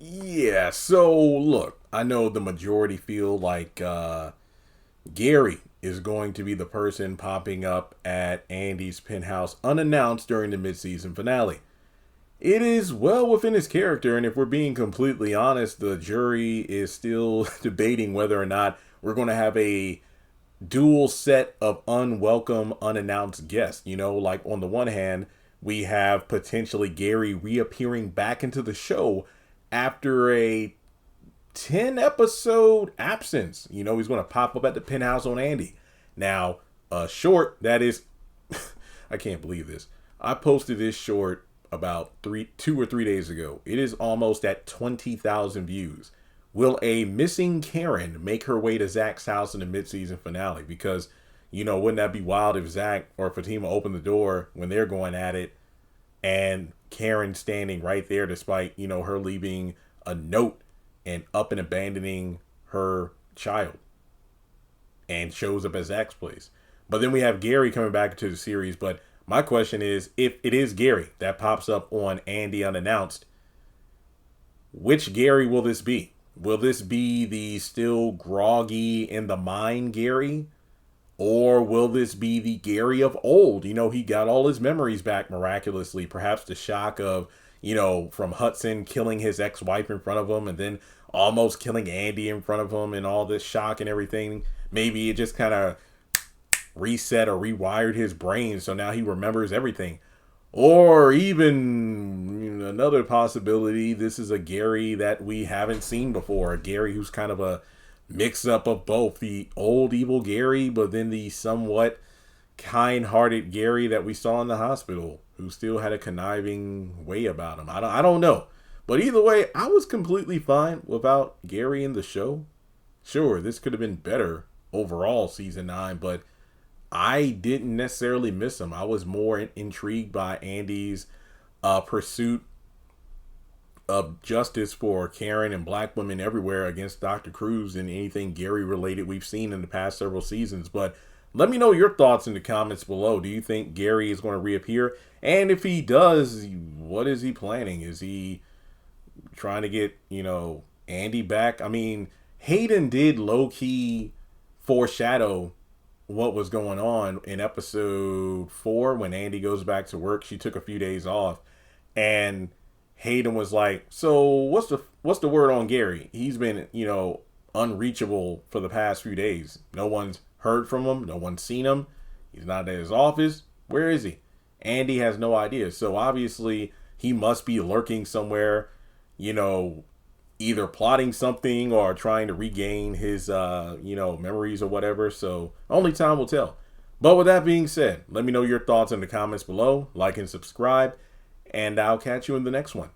Yeah, so look, I know the majority feel like Gary is going to be the person popping up at Andy's penthouse unannounced during the midseason finale. It is well within his character, and if we're being completely honest, the jury is still debating whether or not we're going to have a dual set of unwelcome, unannounced guests. Like on the one hand, we have potentially Gary reappearing back into the show after a 10 episode absence. He's going to pop up at the penthouse on Andy. Now, short, that is, I can't believe this. I posted this short about 2 or 3 days ago. It is almost at 20,000 views. Will a missing Karen make her way to Zach's house in the midseason finale? Because, wouldn't that be wild if Zach or Fatima opened the door when they're going at it and Karen standing right there despite, her leaving a note and up and abandoning her child and shows up at Zach's place. But then we have Gary coming back into the series. But my question is, if it is Gary that pops up on Andy unannounced, which Gary will this be? Will this be the still groggy in the mind Gary? Or will this be the Gary of old? He got all his memories back miraculously. Perhaps the shock of, from Hudson killing his ex-wife in front of him and then almost killing Andy in front of him and all this shock and everything. Maybe it just kind of reset or rewired his brain. So now he remembers everything. Or even another possibility, this is a Gary that we haven't seen before. A Gary who's kind of a mix-up of both the old evil Gary, but then the somewhat kind-hearted Gary that we saw in the hospital, who still had a conniving way about him. I don't know. But either way, I was completely fine without Gary in the show. Sure, this could have been better overall season 9, but I didn't necessarily miss him. I was more intrigued by Andy's pursuit of justice for Karen and black women everywhere against Dr. Cruz than anything Gary related we've seen in the past several seasons. But let me know your thoughts in the comments below. Do you think Gary is going to reappear? And if he does, what is he planning? Is he trying to get, Andy back? I mean, Hayden did low-key foreshadow what was going on in episode 4 when Andy goes back to work. She took a few days off, and Hayden was like, so what's the word on Gary? He's been, unreachable for the past few days. No one's heard from him. No one's seen him. He's not at his office. Where is he? Andy has no idea. So obviously he must be lurking somewhere, either plotting something or trying to regain his, memories or whatever. So only time will tell. But with that being said, let me know your thoughts in the comments below. Like and subscribe, and I'll catch you in the next one.